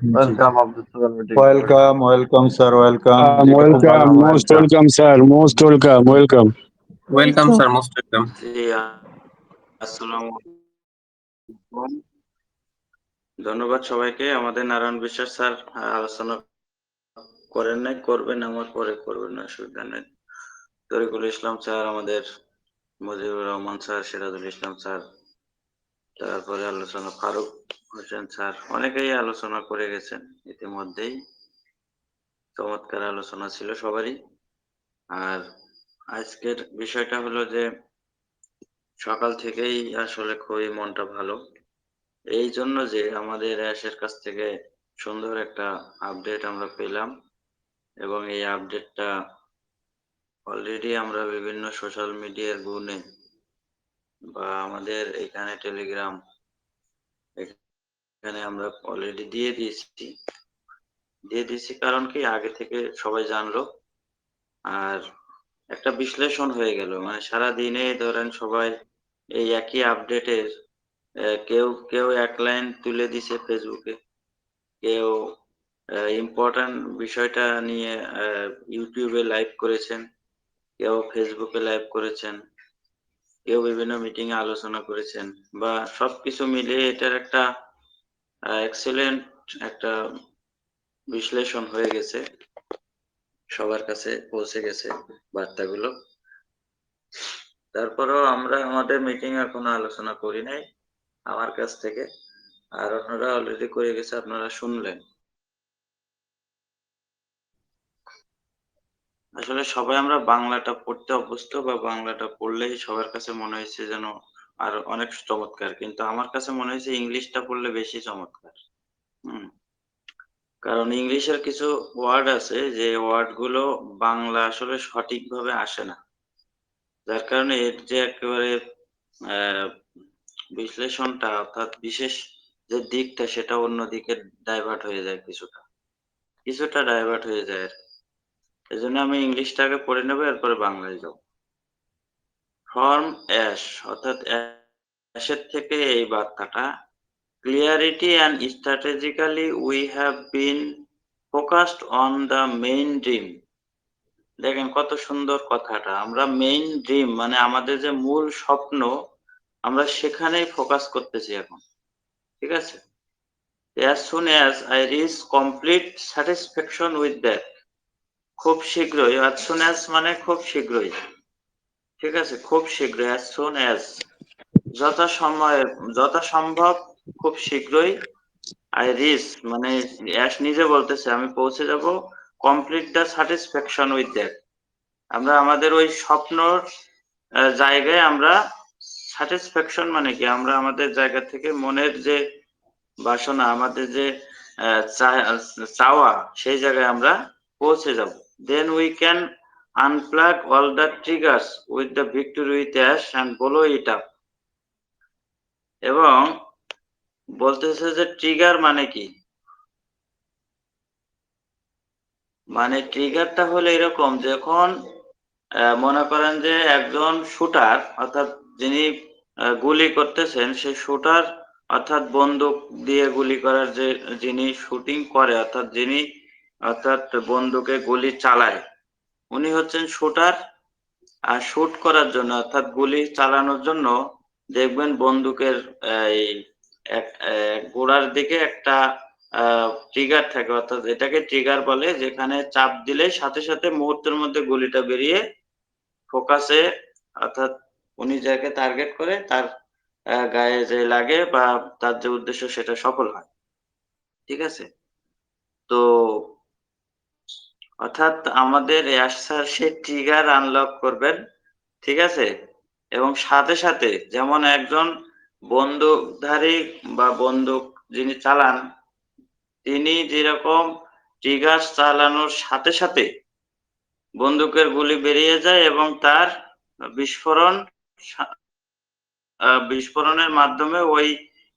জি। Welcome Abdul Salam meeting. Welcome, welcome sir, welcome. এটা খুব ভালো Welcome, আমার most একটা welcome, sir. Most welcome, welcome. Welcome sir, most welcome. জি, আসসালামু আলাইকুম। ধন্যবাদ সবাইকে। আমাদের নারায়ণ বিশ্বাস স্যার আলোচনা করেন নাই, করবেন আমার পরে করবেন, অসুবিধা নেই। তরিকুল ইসলাম স্যার, আমাদের মুজিবুর রহমান স্যার, সিরাজুল ইসলাম স্যার, তারপরে আলোচনা ফারুক হোসেন স্যার, অনেকেই আলোচনা করে গেছেন ইতিমধ্যেই। চমৎকার আলোচনা ছিল সবারই। আর আজকের বিষয়টা হলো যে সকাল থেকেই আসলে খুবই মনটা ভালো, এই জন্য যে আমাদের অ্যাশের কাছ থেকে সুন্দর একটা আপডেট আমরা পেলাম, এবং এই আপডেটটা অলরেডি আমরা বিভিন্ন সোশ্যাল মিডিয়ার গুণে বা আমাদের এখানে টেলিগ্রাম, এখানে আমরা অলরেডি দিয়ে দিয়েছি কারণ কি আগে থেকে সবাই জানলো। আর একটা বিশ্লেষণ হয়ে গেল, মানে সারা দিনে ধরেন সবাই এই একই আপডেটের কেউ কেউ এক লাইন তুলে দিছে ফেসবুকে, কেউ ইম্পর্টেন্ট বিষয়টা নিয়ে ইউটিউবে লাইভ করেছেন, কেউ ফেসবুকে লাইভ করেছেন, কেউ বিভিন্ন মিটিং এ আলোচনা করেছেন, বা সবকিছু মিলিয়ে এটার একটা এক্সেলেন্ট একটা বিশ্লেষণ হয়ে গেছে, সবার কাছে পৌঁছে গেছে বার্তাগুলো। তারপরেও আমরা আমাদের মিটিং এ কোনো আলোচনা করি নাই আমার কাছ থেকে, আর অন্যরা অলরেডি করে গেছে, আপনারা শুনলেন। আসলে সবাই আমরা বাংলাটা পড়তে অভ্যস্ত, বা বাংলাটা পড়লেই সবার কাছে মনে হয়েছে যেন আর অনেক চমৎকার, কিন্তু আমার কাছে মনে হয়েছে ইংলিশটা পড়লে বেশি চমৎকার। কারণ ইংলিশের কিছু ওয়ার্ড আছে যে ওয়ার্ড গুলো বাংলা আসলে সঠিকভাবে আসে না, যার কারণে এর যে একেবারে আহ বিশ্লেষণটা, অর্থাৎ বিশেষ যে দিকটা, সেটা অন্যদিকে ডাইভার্ট হয়ে যায়, কিছুটা কিছুটা ডাইভার্ট হয়ে যায় আর কি। এই জন্য আমি ইংলিশটাকে পড়ে নেবো, এরপরে বাংলায় যাবো। ফর্ম অ্যাশ, অর্থাৎ অ্যাশের থেকে এই বার্তাটা, clarity and strategically we have been focused on the main dream। দেখেন কত সুন্দর কথাটা, আমরা মেইন ড্রিম মানে আমাদের যে মূল স্বপ্ন, আমরা সেখানেই ফোকাস করতেছি এখন, ঠিক আছে। as soon as I reach complete satisfaction with that, খুব শীঘ্রই, as soon as মানে খুব শীঘ্রই, ঠিক আছে, খুব শীঘ্রই, as soon as যথাসম্ভব, খুব শীঘ্রই, আই রিচ মানে অ্যাশ নিজে বলতেছে আমি পৌঁছে যাব, complete the satisfaction with that, আমরা আমাদের ওই স্বপ্নর জায়গায় আমরা, স্যাটিসফ্যাকশন মানে কি, আমরা আমাদের জায়গা থেকে মনের যে বাসনা, আমাদের যে চাওয়া, সেই জায়গায় আমরা পৌঁছে যাব। Then we can unplug all the triggers with the victory with ash and bowl it up. এবং বলতেছে যে ট্রিগার মানে কি, মানে ট্রিগারটা হলো এরকম, যখন মনে করেন যে একজন শুটার, অর্থাৎ যিনি গুলি করতেছেন, সেই শুটার, অর্থাৎ বন্দুক দিয়ে গুলি করার যে, যিনি শুটিং করে, অর্থাৎ যিনি, অর্থাৎ বন্দুকে গুলি চালায়, উনি হচ্ছেন শুটার। আর শুট করার জন্য, অর্থাৎ গুলি চালানোর জন্য, দেখবেন বন্দুকের এই গোড়ার দিকে একটা ট্রিগার থাকে, অর্থাৎ এটাকে ট্রিগার বলে, যেখানে চাপ দিলে সাথে সাথে মুহূর্তের মধ্যে গুলিটা বেরিয়ে ফোকাসে, অর্থাৎ উনি যাকে টার্গেট করে তার গায়ে যে লাগে, বা তার যে উদ্দেশ্য সেটা সফল হয়, ঠিক আছে। তো অর্থাৎ আমাদের স্যার সেই ট্রিগার আনলক করবেন, ঠিক আছে। এবং সাথে সাথে যেমন একজন বন্দুকধারী বা বন্দুক যিনি চালান, তিনি যেরকম ট্রিগার চালানোর সাথে সাথে বন্দুকের গুলি বেরিয়ে যায়, এবং তার বিস্ফোরণ, বিস্ফোরণের মাধ্যমে ওই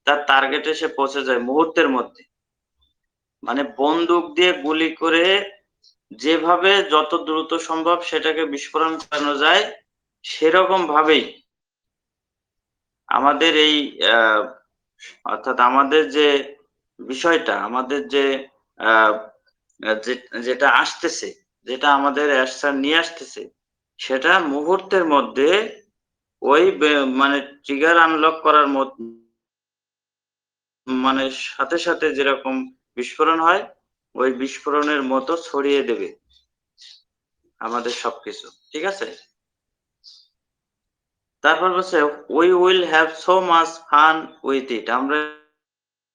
তার টার্গেটে সে পৌঁছে যায় মুহূর্তের মধ্যে। মানে বন্দুক দিয়ে গুলি করে যেভাবে যত দ্রুত সম্ভব সেটাকে বিস্ফোরণ করানো যায়, সেরকম ভাবেই আমাদের এই অর্থাৎ আমাদের যে বিষয়টা আমাদের যে যেটা আসতেছে, যেটা আমাদের অ্যান্সার নিয়ে আসতেছে, সেটা মুহূর্তের মধ্যে ওই মানে ট্রিগার আনলক করার মানে সাথে সাথে যেরকম বিস্ফোরণ হয়, ওই বিস্ফোরণের মতো ছড়িয়ে দেবে আমাদের সবকিছু। ঠিক আছে? তারপর বলছে we will have so much fun with it. আমরা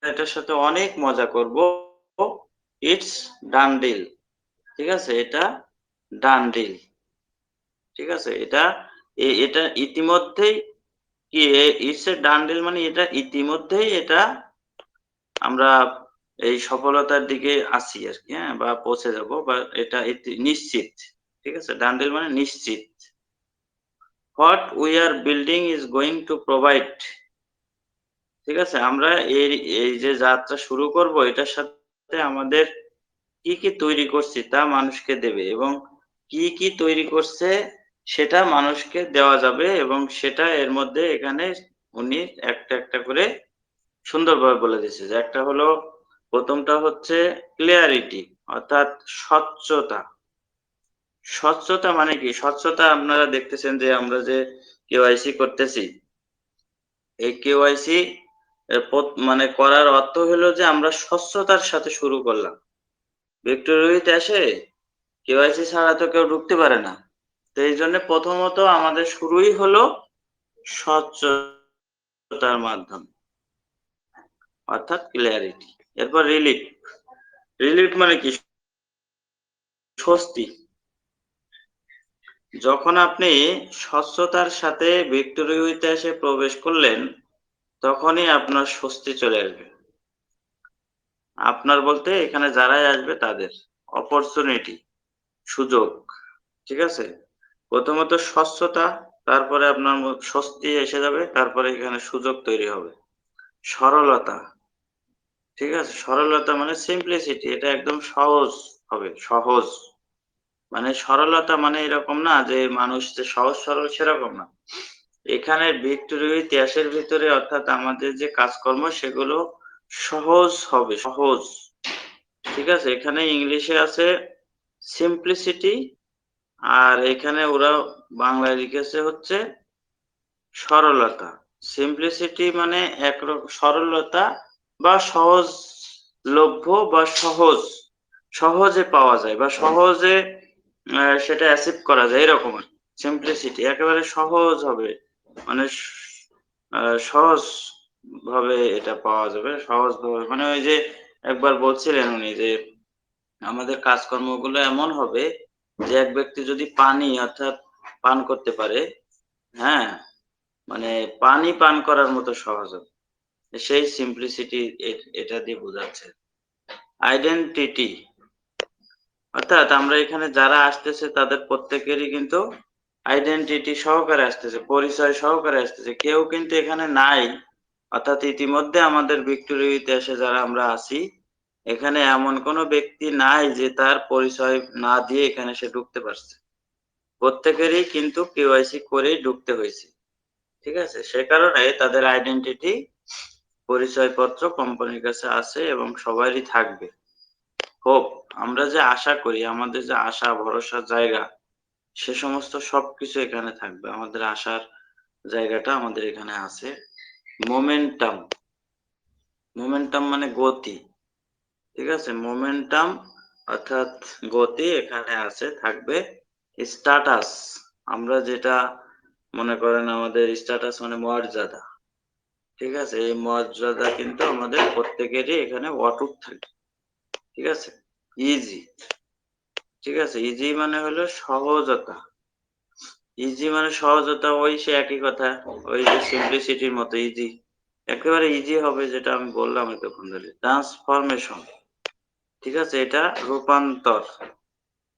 এটার সাথে অনেক মজা করব। It's done deal. ঠিক আছে? এটা ডান ডিল। ঠিক আছে? এটা ইতিমধ্যেই কি ইটস এ ডান ডিল মানে এটা ইতিমধ্যেই এটা আমরা এই সফলতার দিকে আছি আর কি, হ্যাঁ, বা পৌঁছে যাব, বা এটা নিশ্চিত। ঠিক আছে? ডান ডিল মানে নিশ্চিত। What we are building is going to provide. ঠিক আছে? আমরা এই যে যাত্রা শুরু করব, এটার সাথে আমাদের কি কি তৈরি করছি তা মানুষকে দেবে, এবং কি কি তৈরি করছে সেটা মানুষকে দেওয়া যাবে, এবং সেটা এর মধ্যে এখানে উনি একটা একটা করে সুন্দরভাবে বলে দিয়েছে। যে একটা হলো, প্রথমটা হচ্ছে ক্লিয়ারিটি, অর্থাৎ স্বচ্ছতা। স্বচ্ছতা মানে কি? স্বচ্ছতা আপনারা দেখতেছেন যে আমরা যে কেওয়াইসি করতেছি, এই কেওয়াইসি মানে করার অর্থ হলো যে আমরা স্বচ্ছতার সাথে শুরু করলাম। ভিক্টোরিয়াতে এসে কেওয়াইসি ছাড়া তো কেউ ঢুকতে পারে না। তো এই জন্য প্রথমত আমাদের শুরুই হলো স্বচ্ছতার মাধ্যমে, অর্থাৎ ক্লিয়ারিটি। এরপর রিলিফ। রিলিফ মানে কি? স্বস্তি। যখন আপনি স্বচ্ছতার সাথে ভিক্টোরিয়াতে এসে প্রবেশ করলেন, তখনই আপনার স্বস্তি চলে আসবে। আপনার বলতে এখানে যারাই আসবে তাদের অপরচুনিটি, সুযোগ। ঠিক আছে? প্রথমত স্বচ্ছতা, তারপরে আপনার স্বস্তি এসে যাবে, তারপরে এখানে সুযোগ তৈরি হবে। সরলতা। ঠিক আছে? সরলতা মানে সিম্পলিসিটি, এটা একদম সহজ হবে, সহজ। মানে সরলতা মানে এরকম না যে মানুষ যে সহজ সরল, সেরকম না। এখানে ভিক্টোরিয়া ইতিহাসের ভিতরে, অর্থাৎ আমাদের যে কাজকর্ম সেগুলো সহজ হবে, সহজ। ঠিক আছে? এখানে ইংলিশে আছে সিম্পলিসিটি, আর এখানে ওরা বাংলায় লিখেছে হচ্ছে সরলতা। সিম্পলিসিটি মানে একরকম সরলতা, বা সহজলভ্য, বা সহজে পাওয়া যায়, বা সহজে সেটা অ্যাচিভ করা যায়, এরকম। সিম্পলিসিটি একেবারে সহজ হবে, মানে সহজ ভাবে এটা পাওয়া যাবে, সহজ ভাবে। মানে ওই যে একবার বলছিলেন উনি যে আমাদের কাজকর্মগুলো এমন হবে যে এক ব্যক্তি যদি পানি অর্থাৎ পান করতে পারে, হ্যাঁ, মানে পানি পান করার মতো সহজ হবে। সেই সিম্পলিসিটি এটা দিয়ে বোঝাচ্ছে। আইডেন্টিটি, অর্থাৎ আমরা এখানে যারা আসতেছে তাদের প্রত্যেকেরই কিন্তু আইডেন্টিটি সহকারে আসতেছে, পরিচয় সহকারে আসতেছে। কেউ কিন্তু এখানে নাই, অর্থাৎ ইতিমধ্যে আমাদের ভিক্টোরিয়া ইতিহাসে যারা আমরা আছি, এখানে এমন কোনো ব্যক্তি নাই যে তার পরিচয় না দিয়ে এখানে সে ঢুকতে পারছে। প্রত্যেকেরই কিন্তু কেওয়াইসি করেই ঢুকতে হয়েছে। ঠিক আছে? সে কারণে তাদের আইডেন্টিটি, পরিচয়পত্র কোম্পানির কাছে আছে, এবং সবারই থাকবে। হোপ, আমরা যে আশা করি, আমাদের যে আশা ভরসার জায়গা, সে সমস্ত সবকিছু এখানে থাকবে। আমাদের আশার জায়গাটা আমাদের এখানে আছে। মোমেন্টাম। মোমেন্টাম মানে গতি। ঠিক আছে? মোমেন্টাম অর্থাৎ গতি এখানে আছে, থাকবে। স্ট্যাটাস, আমরা যেটা মনে করেন আমাদের স্ট্যাটাস মানে মর্যাদা। ঠিক আছে? এই মর্যাদা কিন্তু আমাদের প্রত্যেকেরই এখানে অটুট থাকে। ঠিক আছে? ইজি। ঠিক আছে? ইজি মানে হলো সহজতা। ইজি মানে সহজতা, ওই সে একই কথা, ওই যে সিম্পলিসিটির মতো ইজি, একেবারে ইজি হবে, যেটা আমি বললাম এতক্ষণ ধরে। ট্রান্সফরমেশন। ঠিক আছে? এটা রূপান্তর,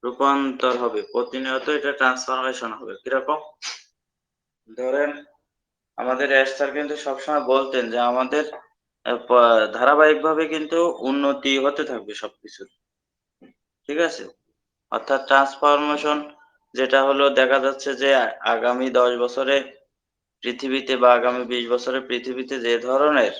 রূপান্তর হবে প্রতিনিয়ত, এটা ট্রান্সফরমেশন হবে। কিরকম? ধরেন আমাদের স্যার কিন্তু সবসময় বলতেন যে আমাদের ধারাবাহিকভাবে কিন্তু উন্নতি হতে থাকবে সবকিছুর। ঠিক আছে? অর্থাৎ ট্রান্সফরমেশন যেটা হলো, দেখা যাচ্ছে যে আগামী 10 বছরে পৃথিবীতে, বা আগামী 20 বছরে পৃথিবীতে যে ধরনের